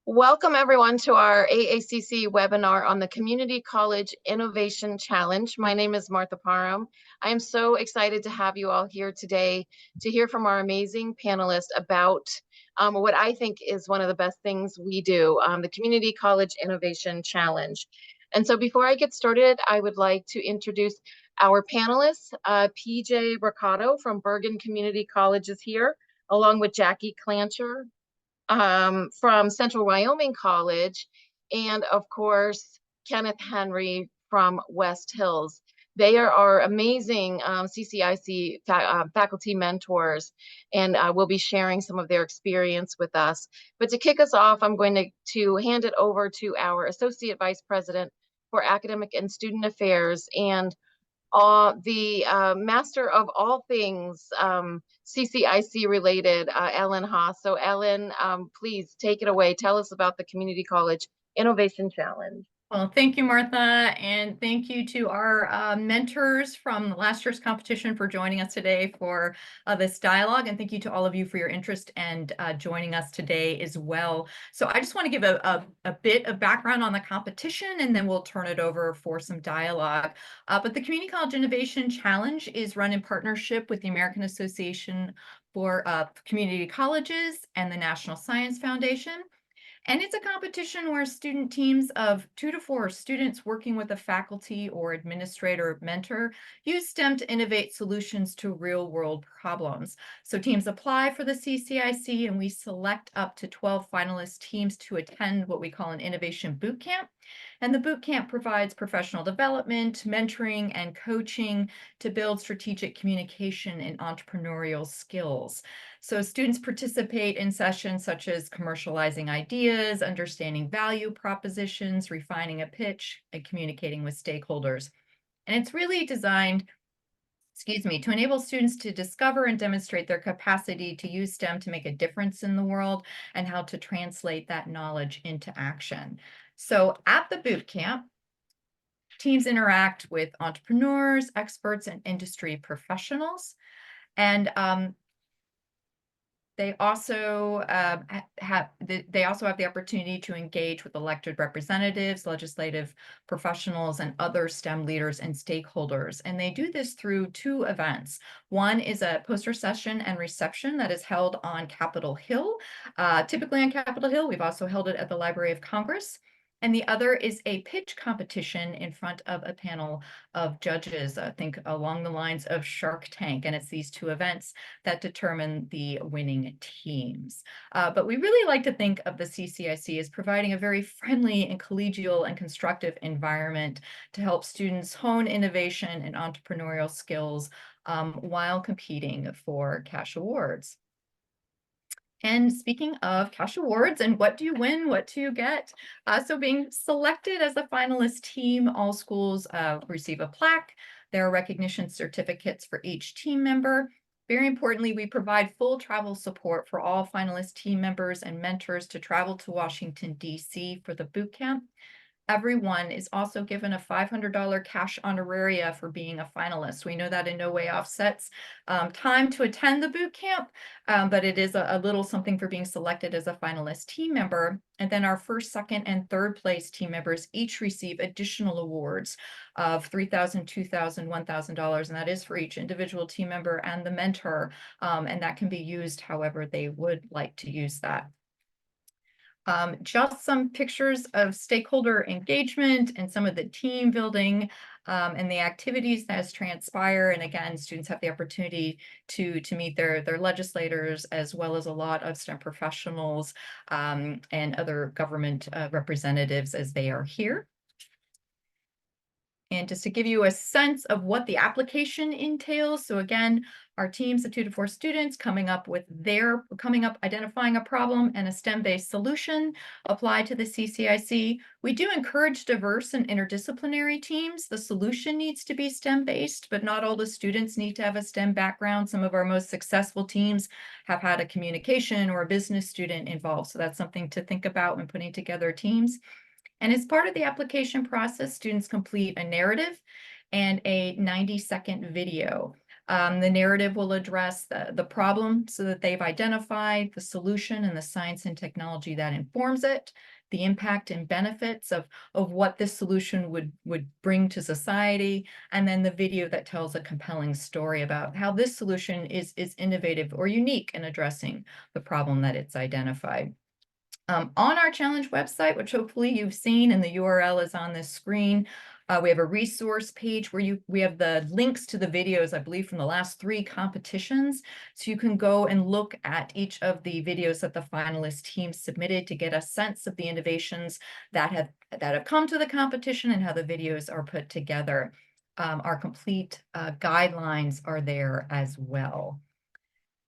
Welcome everyone to our AACC webinar on the Community College Innovation Challenge. My name is Martha Parham. I am so excited to have you all here today to hear from our amazing panelists about what I think is one of the best things we do, the Community College Innovation Challenge. And so before I get started, I would like to introduce our panelists. PJ Braccato from Bergen Community College is here, along with Jackie Clancher from Central Wyoming College, and of course, Kenneth Henry from West Hills. They are our amazing CCIC faculty mentors, and will be sharing some of their experience with us. But to kick us off, I'm going to hand it over to our Associate Vice President for Academic and Student Affairs and the master of all things CCIC related, Ellen Haas. So Ellen, please take it away. Tell us about the Community College Innovation Challenge. Well, thank you, Martha, and thank you to our mentors from last year's competition for joining us today for this dialogue, and thank you to all of you for your interest and joining us today as well. So I just want to give a bit of background on the competition, and then we'll turn it over for some dialogue. But the Community College Innovation Challenge is run in partnership with the American Association for Community Colleges and the National Science Foundation. And it's a competition where student teams of 2 to 4 students working with a faculty or administrator or mentor use STEM to innovate solutions to real-world problems. So teams apply for the CCIC, and we select up to 12 finalist teams to attend what we call an innovation boot camp. And the boot camp provides professional development, mentoring, and coaching to build strategic communication and entrepreneurial skills. So students participate in sessions such as commercializing ideas, understanding value propositions, refining a pitch, and communicating with stakeholders. And it's really designed, to enable students to discover and demonstrate their capacity to use STEM to make a difference in the world and how to translate that knowledge into action. So at the boot camp, teams interact with entrepreneurs, experts, and industry professionals. And they also have the opportunity to engage with elected representatives, legislative professionals, and other STEM leaders and stakeholders. And they do this through 2 events. One is a poster session and reception that is held on Capitol Hill, typically on Capitol Hill. We've also held it at the Library of Congress. And the other is a pitch competition in front of a panel of judges, I think along the lines of Shark Tank. And it's these 2 events that determine the winning teams. But we really like to think of the CCIC as providing a very friendly and collegial and constructive environment to help students hone innovation and entrepreneurial skills while competing for cash awards. And speaking of cash awards and what do you win, what do you get? So being selected as the finalist team, all schools receive a plaque. There are recognition certificates for each team member. Very importantly, we provide full travel support for all finalist team members and mentors to travel to Washington, D.C. for the boot camp. Everyone is also given a $500 cash honoraria for being a finalist. We know that in no way offsets time to attend the boot camp, but it is a little something for being selected as a finalist team member. And then our first, second, and third place team members each receive additional awards of $3,000, $2,000, $1,000, and that is for each individual team member and the mentor, and that can be used however they would like to use that. Just some pictures of stakeholder engagement and some of the team building and the activities that transpire. And again, students have the opportunity to meet their legislators as well as a lot of STEM professionals and other government representatives as they are here. And just to give you a sense of what the application entails. So again, our teams of 2 to 4 students coming up, identifying a problem and a STEM-based solution applied to the CCIC. We do encourage diverse and interdisciplinary teams. The solution needs to be STEM-based, but not all the students need to have a STEM background. Some of our most successful teams have had a communication or a business student involved. So that's something to think about when putting together teams. And as part of the application process, students complete a narrative and a 90-second video. The narrative will address the problem so that they've identified, the solution and the science and technology that informs it, the impact and benefits of what this solution would bring to society, and then the video that tells a compelling story about how this solution is innovative or unique in addressing the problem that it's identified. On our challenge website, which hopefully you've seen, and the URL is on this screen, we have a resource page where we have the links to the videos, I believe, from the last 3 competitions. So you can go and look at each of the videos that the finalist teams submitted to get a sense of the innovations that have come to the competition and how the videos are put together. Our complete guidelines are there as well.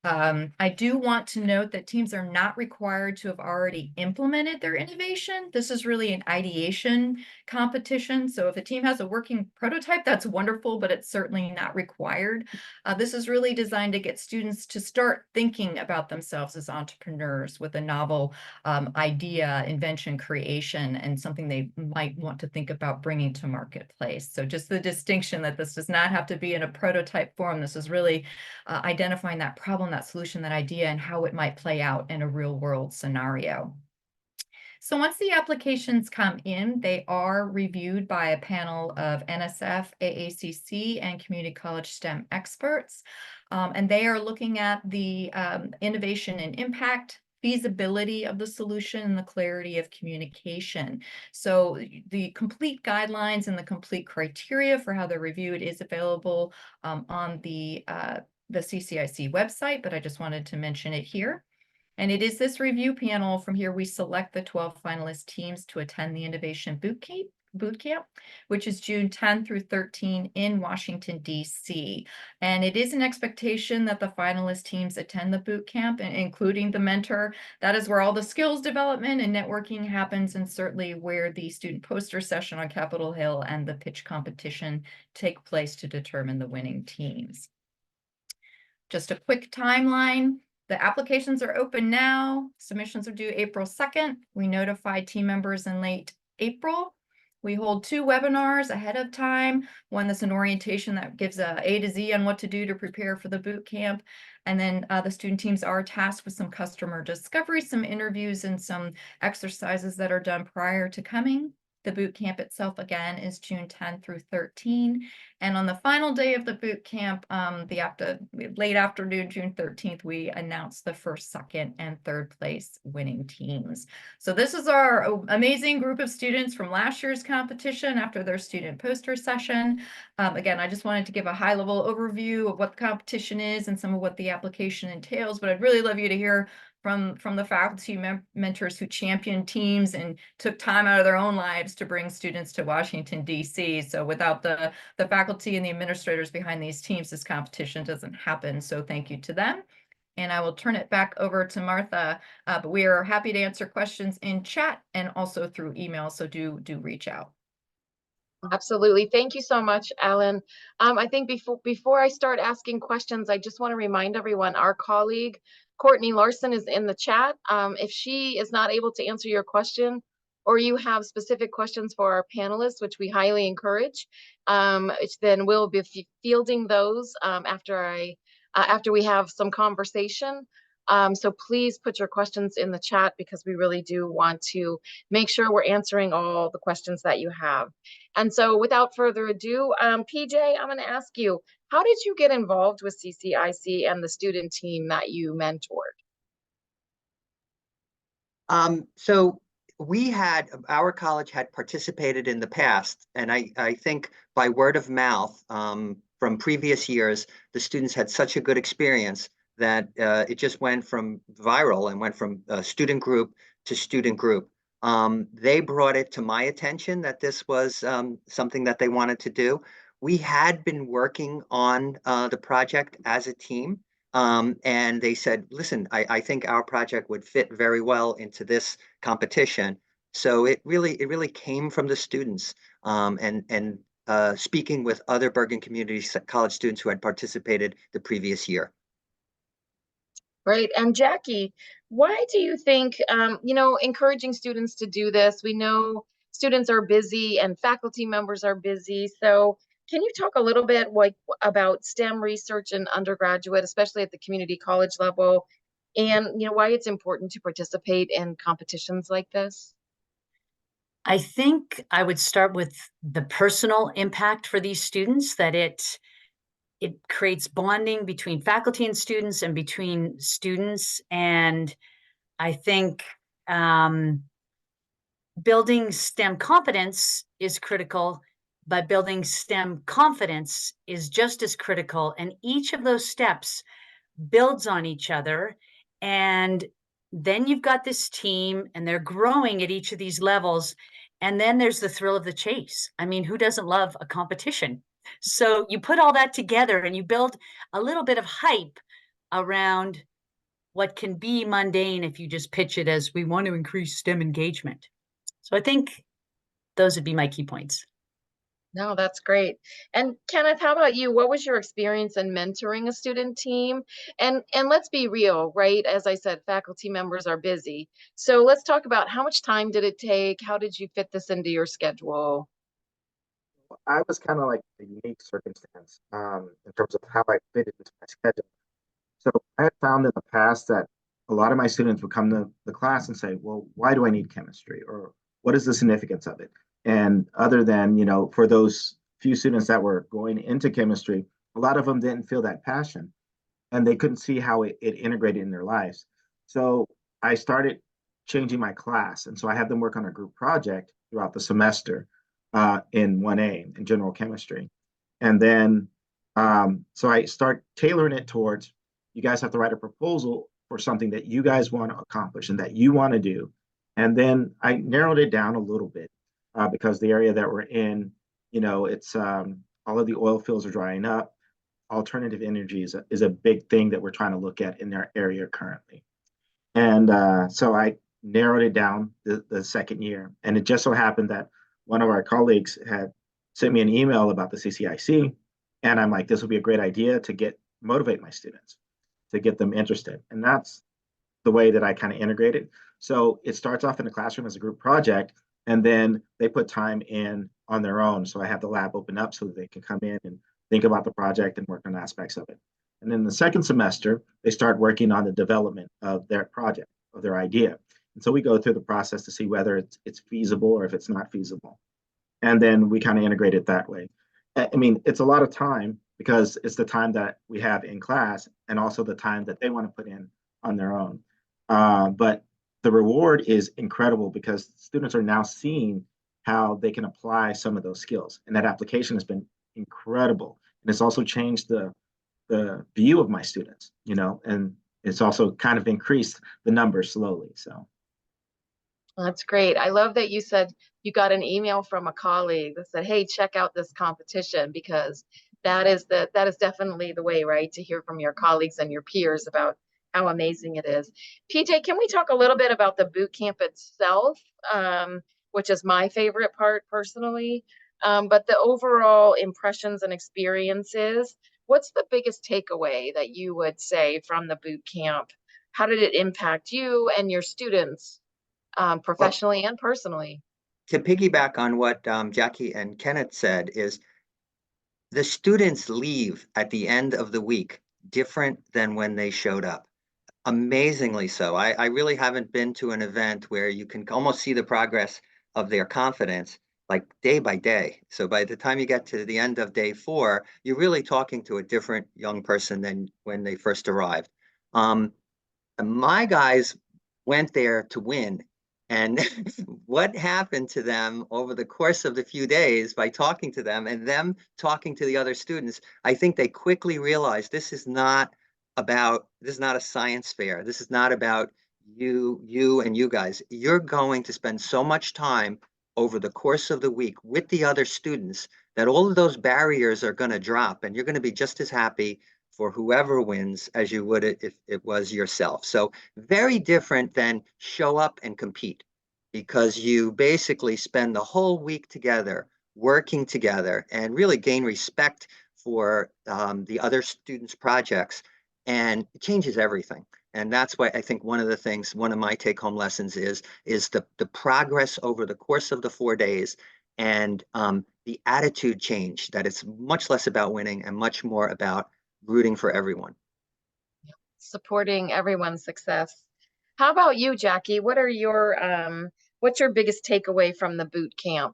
I do want to note that teams are not required to have already implemented their innovation. This is really an ideation competition. So if a team has a working prototype, that's wonderful, but it's certainly not required. This is really designed to get students to start thinking about themselves as entrepreneurs with a novel idea, invention, creation, and something they might want to think about bringing to marketplace. So just the distinction that this does not have to be in a prototype form. This is really identifying that problem, that solution, that idea, and how it might play out in a real world scenario. So once the applications come in, they are reviewed by a panel of NSF, AACC, and community college STEM experts. And they are looking at the innovation and impact, feasibility of the solution, and the clarity of communication. So the complete guidelines and the complete criteria for how they're reviewed is available on the CCIC website, but I just wanted to mention it here. And it is this review panel. From here, we select the 12 finalist teams to attend the Innovation Bootcamp, which is June 10 through 13 in Washington, D.C. And it is an expectation that the finalist teams attend the boot camp, including the mentor. That is where all the skills development and networking happens, and certainly where the student poster session on Capitol Hill and the pitch competition take place to determine the winning teams. Just a quick timeline. The applications are open now. Submissions are due April 2nd. We notified team members in late April. We hold 2 webinars ahead of time. One that's an orientation that gives A to Z on what to do to prepare for the boot camp. And then the student teams are tasked with some customer discovery, some interviews, and some exercises that are done prior to coming. The boot camp itself, again, is June 10 through 13. And on the final day of the boot camp, late afternoon, June 13th, we announced the first, second, and third place winning teams. So this is our amazing group of students from last year's competition after their student poster session. Again, I just wanted to give a high-level overview of what the competition is and some of what the application entails, but I'd really love you to hear from the faculty mentors who championed teams and took time out of their own lives to bring students to Washington, D.C. So without the faculty and the administrators behind these teams, this competition doesn't happen. So thank you to them. And I will turn it back over to Martha, but we are happy to answer questions in chat and also through email. So do reach out. Absolutely. Thank you so much, Ellen. I think before I start asking questions, I just want to remind everyone, our colleague, Courtney Larson, is in the chat. If she is not able to answer your question, or you have specific questions for our panelists, which we highly encourage, then we'll be fielding those after we have some conversation. So please put your questions in the chat, because we really do want to make sure we're answering all the questions that you have. And so without further ado, PJ, I'm going to ask you, how did you get involved with CCIC and the student team that you mentored? So our college had participated in the past, and I think by word of mouth from previous years, the students had such a good experience that it just went from viral and went from student group to student group. They brought it to my attention that this was something that they wanted to do. We had been working on the project as a team. And they said, listen, I think our project would fit very well into this competition. So it really came from the students and speaking with other Bergen Community College students who had participated the previous year. Great. And Jackie, why do you think, encouraging students to do this? We know students are busy and faculty members are busy. So Can you talk a little bit like about STEM research in undergraduate, especially at the community college level, and why it's important to participate in competitions like this? I think I would start with the personal impact for these students, that it creates bonding between faculty and students and between students. And I think building STEM competence is critical, but building STEM confidence is just as critical. And each of those steps builds on each other. And then you've got this team and they're growing at each of these levels. And then there's the thrill of the chase. I mean, who doesn't love a competition? So you put all that together and you build a little bit of hype around what can be mundane if you just pitch it as we want to increase STEM engagement. So I think those would be my key points. No, that's great. And Kenneth, how about you? What was your experience in mentoring a student team? And let's be real, right? As I said, faculty members are busy. So let's talk about how much time did it take? How did you fit this into your schedule? I was kind of like a unique circumstance in terms of how I fit it into my schedule. So I had found in the past that a lot of my students would come to the class and say, well, why do I need chemistry? Or what is the significance of it? And other than, for those few students that were going into chemistry, a lot of them didn't feel that passion and they couldn't see how it integrated in their lives. So I started changing my class. And so I had them work on a group project throughout the semester in 1A in general chemistry. And then, so I start tailoring it towards you guys have to write a proposal for something that you guys want to accomplish and that you want to do. And then I narrowed it down a little bit because the area that we're in, it's all of the oil fields are drying up. Alternative energy is a big thing that we're trying to look at in our area currently. And so I narrowed it down the second year. And it just so happened that one of our colleagues had sent me an email about the CCIC. And I'm like, this would be a great idea to motivate my students, to get them interested. And that's the way that I kind of integrate it. So it starts off in the classroom as a group project, and then they put time in on their own. So I have the lab open up so that they can come in and think about the project and work on aspects of it. And then the second semester, they start working on the development of their project, of their idea. And so we go through the process to see whether it's feasible or if it's not feasible. And then we kind of integrate it that way. I mean, it's a lot of time because it's the time that we have in class and also the time that they want to put in on their own. But the reward is incredible because students are now seeing how they can apply some of those skills. And that application has been incredible. And it's also changed the view of my students, and it's also kind of increased the numbers slowly. So That's great. I love that you said you got an email from a colleague that said, "Hey, check out this competition," because that is definitely the way, right? To hear from your colleagues and your peers about how amazing it is. PJ, can we talk a little bit about the boot camp itself, which is my favorite part personally, but the overall impressions and experiences. What's the biggest takeaway that you would say from the boot camp? How did it impact you and your students? Well, Professionally and personally. to piggyback on what Jackie and Kenneth said is the students leave at the end of the week different than when they showed up. Amazingly so. I really haven't been to an event where you can almost see the progress of their confidence like day by day. So by the time you get to the end of day 4, you're really talking to a different young person than when they first arrived. My guys went there to win. And what happened to them over the course of the few days by talking to them and them talking to the other students, I think they quickly realized this is not a science fair. This is not about you and you guys. You're going to spend so much time over the course of the week with the other students that all of those barriers are going to drop and you're going to be just as happy for whoever wins as you would if it was yourself. So very different than show up and compete because you basically spend the whole week together, working together, and really gain respect for the other students' projects, and it changes everything. And that's why I think one of my take-home lessons is the progress over the course of the 4 days, and the attitude changed, that it's much less about winning and much more about rooting for everyone. Supporting everyone's success. How about you, Jackie? What's your biggest takeaway from the boot camp?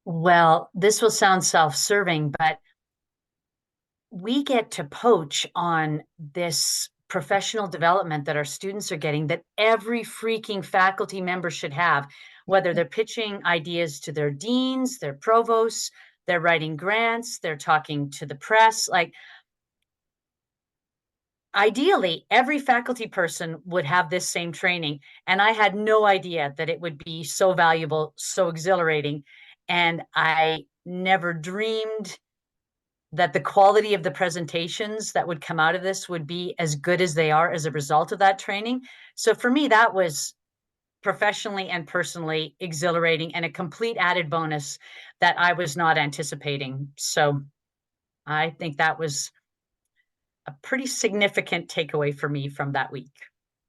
Well, this will sound self-serving, but we get to poach on this professional development that our students are getting that every freaking faculty member should have, whether they're pitching ideas to their deans, their provosts, they're writing grants, they're talking to the press. Like, ideally, every faculty person would have this same training. And I had no idea that it would be so valuable, so exhilarating. And I never dreamed that the quality of the presentations that would come out of this would be as good as they are as a result of that training. So for me, that was professionally and personally exhilarating and a complete added bonus that I was not anticipating. So I think that was a pretty significant takeaway for me from that week.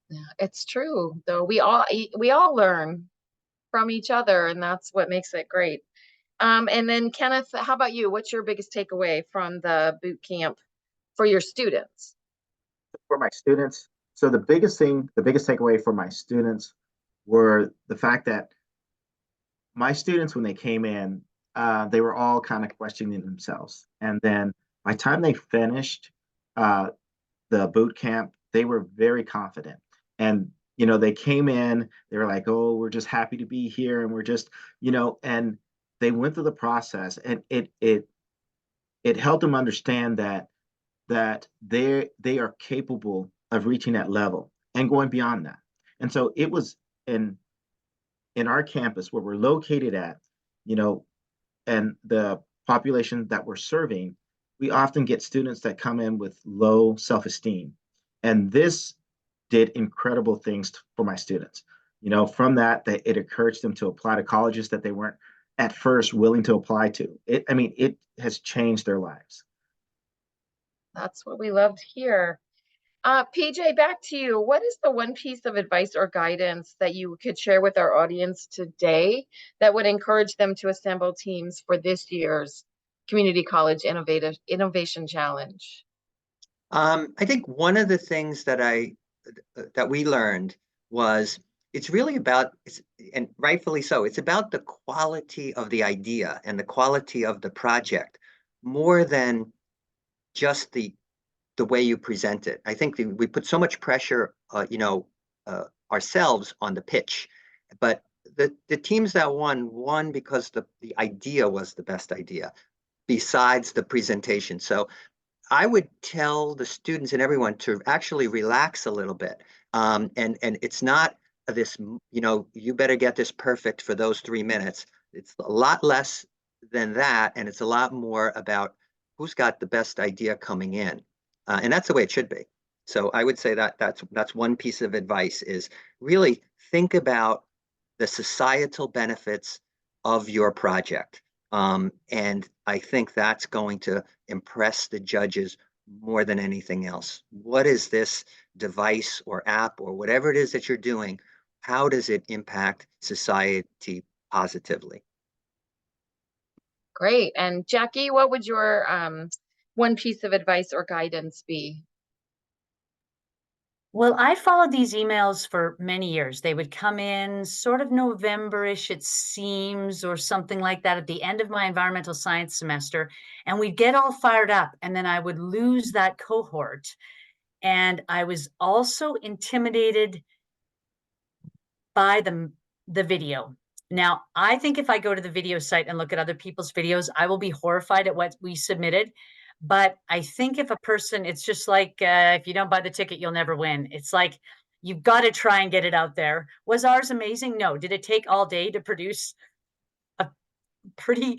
Yeah, it's true, though. We all learn from each other, and that's what makes it great. And then Kenneth, how about you? What's your biggest takeaway from the boot camp for your students? For my students, so the biggest takeaway for my students were the fact that my students, when they came in, they were all kind of questioning themselves. And then by the time they finished uh, the boot camp, they were very confident. And, they came in, they were like, oh, we're just happy to be here. And we're just, and they went through the process, and it helped them understand that they are capable of reaching that level and going beyond that. And so it was in our campus where we're located at, you know, and the population that we're serving, we often get students that come in with low self-esteem. And this did incredible things for my students. From that it encouraged them to apply to colleges that they weren't at first willing to apply to. It has changed their lives. That's what we love to hear. PJ, back to you. What is the one piece of advice or guidance that you could share with our audience today that would encourage them to assemble teams for this year's Community College Innovation Challenge? I think one of the things that we learned was it's really about, and rightfully so, it's about the quality of the idea and the quality of the project more than just the way you present it. I think we put so much pressure, ourselves on the pitch, but the teams that won because the idea was the best idea, besides the presentation. So I would tell the students and everyone to actually relax a little bit. And it's not this, you better get this perfect for those 3 minutes. It's a lot less than that, and it's a lot more about who's got the best idea coming in. And that's the way it should be. So I would say that's one piece of advice, is really think about the societal benefits of your project. And I think that's going to impress the judges more than anything else. What is this device or app or whatever it is that you're doing? How does it impact society positively? Great. And Jackie, what would your one piece of advice or guidance be? Well, I followed these emails for many years. They would come in sort of November-ish, it seems, or something like that at the end of my environmental science semester. And we'd get all fired up, and then I would lose that cohort. And I was also intimidated by the video. Now, I think if I go to the video site and look at other people's videos, I will be horrified at what we submitted. But I think if a person, it's just like if you don't buy the ticket, you'll never win. It's like you've got to try and get it out there. Was ours amazing? No. Did it take all day to produce a pretty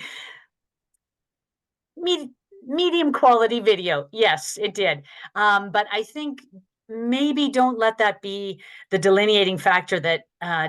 medium quality video? Yes, it did. But I think maybe don't let that be the delineating factor that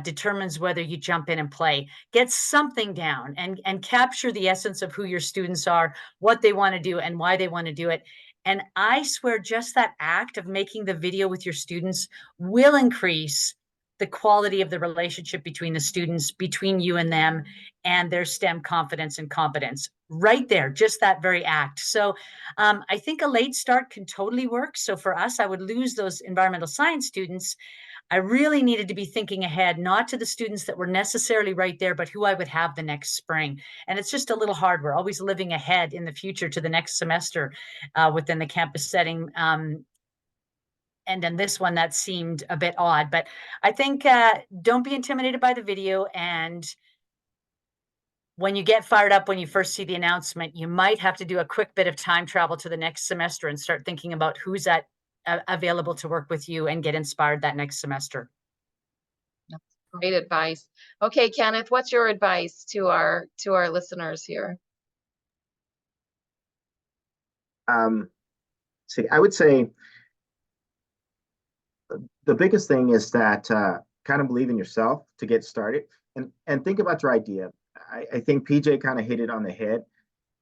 determines whether you jump in and play. Get something down and capture the essence of who your students are, what they want to do, and why they want to do it. And I swear just that act of making the video with your students will increase the quality of the relationship between the students, between you and them, and their STEM confidence and competence. Right there, just that very act. So I think a late start can totally work. So for us, I would lose those environmental science students. I really needed to be thinking ahead, not to the students that were necessarily right there, but who I would have the next spring. And it's just a little hard. We're always living ahead in the future to the next semester within the campus setting. And then this one, that seemed a bit odd, but I think don't be intimidated by the video. And when you get fired up, when you first see the announcement, you might have to do a quick bit of time travel to the next semester and start thinking about who's available to work with you and get inspired that next semester. That's great advice. Okay, Kenneth, what's your advice to our listeners here? See, I would say the biggest thing is that kind of believe in yourself to get started and think about your idea. I think PJ kind of hit it on the head.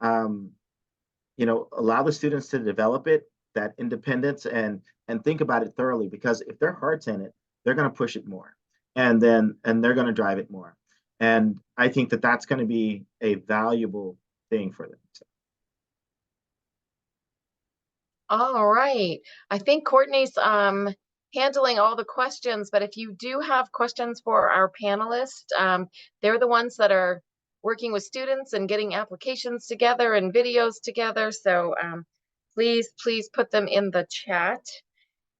Allow the students to develop it, that independence, and think about it thoroughly, because if their heart's in it, they're going to push it more, and they're going to drive it more. And I think that that's going to be a valuable thing for them. All right. I think Courtney's handling all the questions, but if you do have questions for our panelists, they're the ones that are working with students and getting applications together and videos together. So please put them in the chat.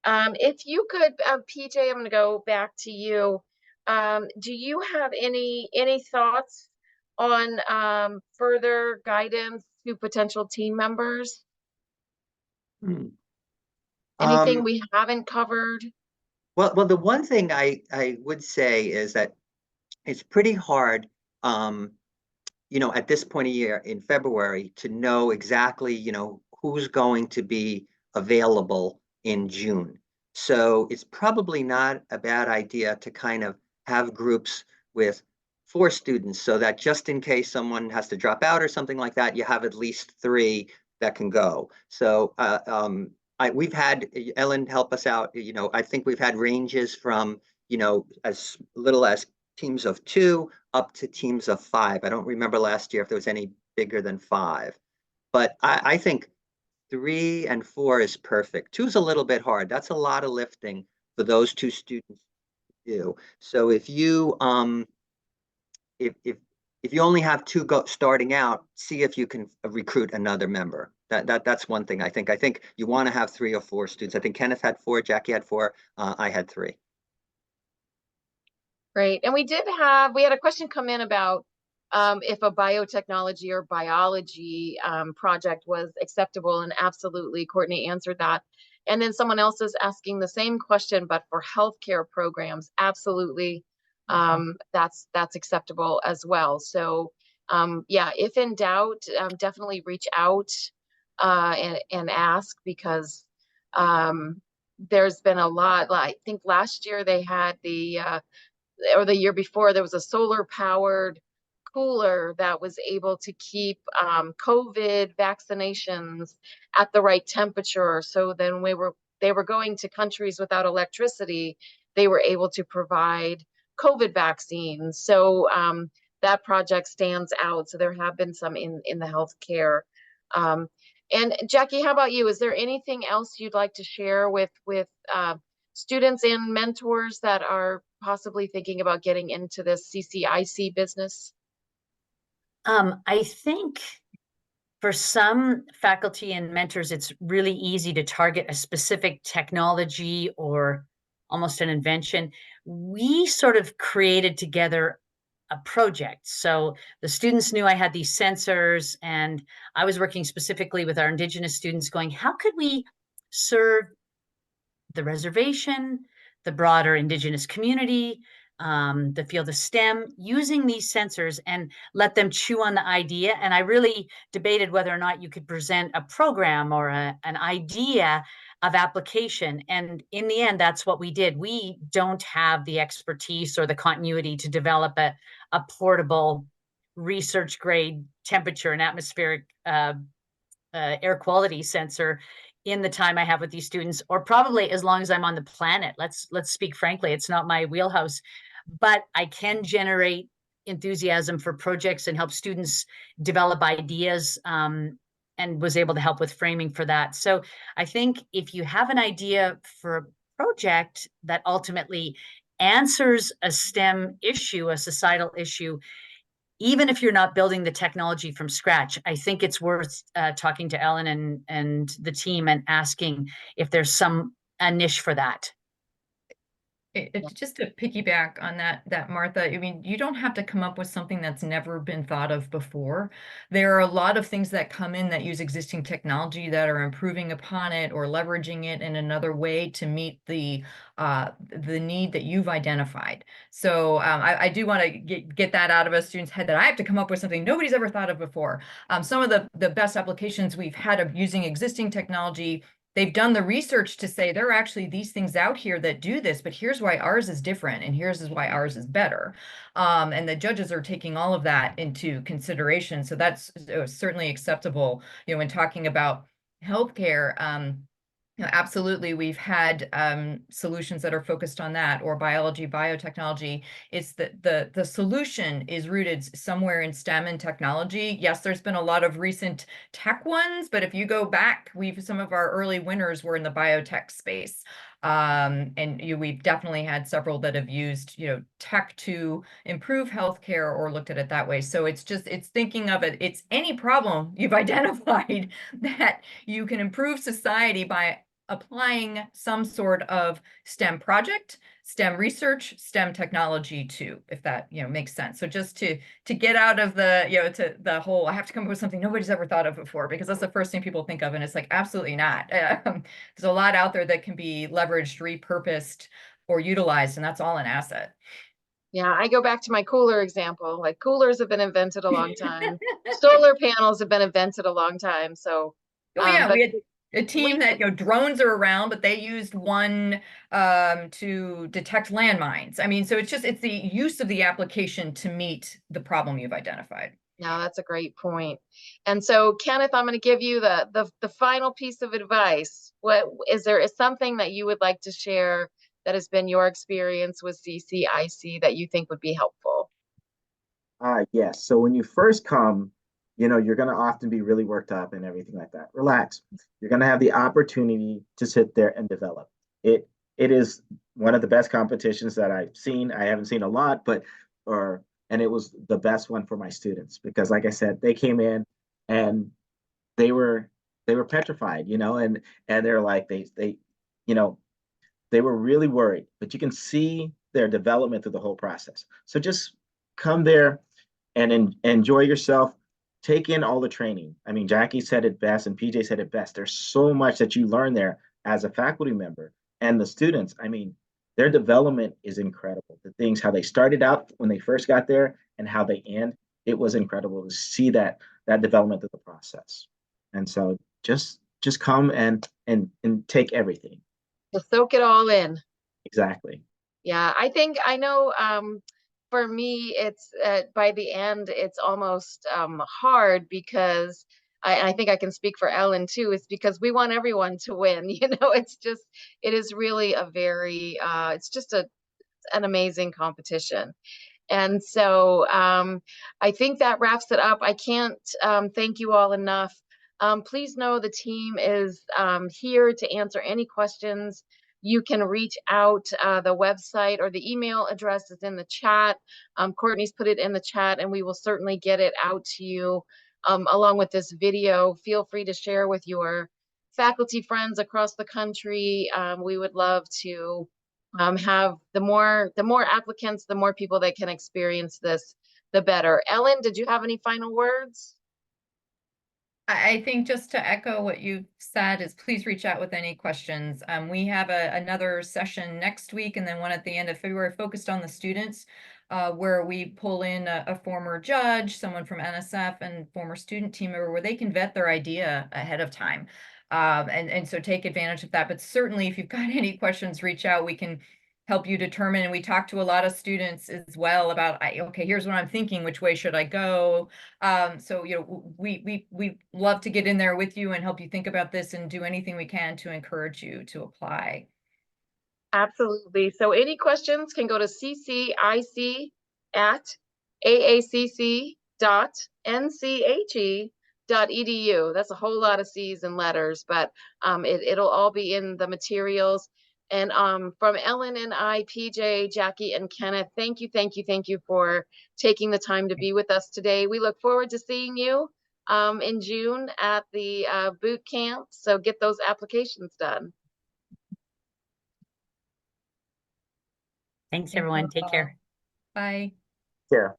If you could, PJ, I'm going to go back to you. Do you have any thoughts on further guidance to potential team members? Anything we haven't covered? Well, the one thing I would say is that it's pretty hard, at this point of year in February to know exactly, who's going to be available in June. So it's probably not a bad idea to kind of have groups with 4 students so that just in case someone has to drop out or something like that, you have at least 3 that can go. So we've had Ellen help us out. I think we've had ranges from, as little as teams of 2 up to teams of 5. I don't remember last year if there was any bigger than 5, but I think 3 and 4 is perfect. 2 is a little bit hard. That's a lot of lifting for those 2 students to do. So if you if you only have 2 starting out, see if you can recruit another member. That's one thing I think. I think you want to have 3 or 4 students. I think Kenneth had 4, Jackie had 4, I had 3. Great. And we had a question come in about if a biotechnology or biology project was acceptable, and absolutely, Courtney answered that. And then someone else is asking the same question, but for healthcare programs, absolutely, that's acceptable as well. So yeah, if in doubt, definitely reach out and ask, because there's been a lot. I think last year they had or the year before, there was a solar powered cooler that was able to keep COVID vaccinations at the right temperature. So then they were going to countries without electricity, they were able to provide COVID vaccines. So that project stands out. So there have been some in the healthcare. And Jackie, how about you? Is there anything else you'd like to share with students and mentors that are possibly thinking about getting into this CCIC business? I think for some faculty and mentors, it's really easy to target a specific technology or almost an invention. We sort of created together a project. So the students knew I had these sensors, and I was working specifically with our Indigenous students going, how could we serve the reservation, the broader Indigenous community, the field of STEM, using these sensors, and let them chew on the idea. And I really debated whether or not you could present a program or an idea of application. And in the end, that's what we did. We don't have the expertise or the continuity to develop a portable research grade temperature and atmospheric air quality sensor in the time I have with these students, or probably as long as I'm on the planet. Let's speak frankly, it's not my wheelhouse, but I can generate enthusiasm for projects and help students develop ideas, and was able to help with framing for that. So I think if you have an idea for a project that ultimately answers a STEM issue, a societal issue, even if you're not building the technology from scratch, I think it's worth talking to Ellen and the team and asking if there's a niche for that. Just to piggyback on that, Martha, I mean, you don't have to come up with something that's never been thought of before. There are a lot of things that come in that use existing technology that are improving upon it or leveraging it in another way to meet the need that you've identified. So I do want to get that out of a student's head, that I have to come up with something nobody's ever thought of before. Some of the best applications we've had of using existing technology, they've done the research to say there are actually these things out here that do this, but here's why ours is different and here's why ours is better. And the judges are taking all of that into consideration. So that's certainly acceptable, when talking about healthcare. Absolutely. We've had solutions that are focused on that, or biology, biotechnology. It's the solution is rooted somewhere in STEM and technology. Yes, there's been a lot of recent tech ones, but if you go back, some of our early winners were in the biotech space. And we've definitely had several that have used, tech to improve healthcare or looked at it that way. So it's thinking of it, it's any problem you've identified that you can improve society by applying some sort of STEM project, STEM research, STEM technology too, if that makes sense. So just to get out of the to the whole I have to come up with something nobody's ever thought of before, because that's the first thing people think of, and it's like absolutely not. There's a lot out there that can be leveraged, repurposed, or utilized, and that's all an asset. Yeah, I go back to my cooler example. Like, coolers have been invented a long time. Solar panels have been invented a long time. So, Oh yeah, but we had a team we that drones are around, but they used one to detect landmines. I mean, so it's the use of the application to meet the problem you've identified. No, that's a great point. And so, Kenneth, I'm going to give you the final piece of advice. What is something that you would like to share that has been your experience with CCIC that you think would be helpful? Yes. So when you first come, you're going to often be really worked up and everything like that. Relax. You're going to have the opportunity to sit there and develop. It is one of the best competitions that I've seen. I haven't seen a lot, and it was the best one for my students because, like I said, they came in and they were petrified, and they're like you know, they were really worried, but you can see their development through the whole process. So just come there and enjoy yourself. Take in all the training. I mean, Jackie said it best and PJ said it best. There's so much that you learn there as a faculty member. And the students, I mean, their development is incredible. The things, how they started out when they first got there and how they end, it was incredible to see that development of the process. And so just come and take everything. To soak it all in. Exactly. Yeah, I know for me, it's by the end, it's almost hard because I think I can speak for Ellen too. It's because we want everyone to win. It is really it's just an amazing competition. And so I think that wraps it up. I can't thank you all enough. Please know the team is here to answer any questions. You can reach out. The website or the email address is in the chat. Courtney's put it in the chat, and we will certainly get it out to you along with this video. Feel free to share with your faculty friends across the country. We would love to have the more applicants, the more people that can experience this, the better. Ellen, did you have any final words? I think just to echo what you said is please reach out with any questions. We have another session next week and then one at the end of February focused on the students, where we pull in a former judge, someone from NSF, and former student team member where they can vet their idea ahead of time. And so take advantage of that. But certainly if you've got any questions, reach out. We can help you determine. And we talk to a lot of students as well about, okay, here's what I'm thinking, which way should I go? So, you know, we love to get in there with you and help you think about this and do anything we can to encourage you to apply. Absolutely. So any questions can go to ccic@aacc.nche.edu. That's a whole lot of C's and letters, but it'll all be in the materials. And from Ellen and I, PJ, Jackie, and Kenneth, thank you, thank you, thank you for taking the time to be with us today. We look forward to seeing you in June at the boot camp. So get those applications done. Thanks, Thank you everyone. Take all. care. Bye. Yeah.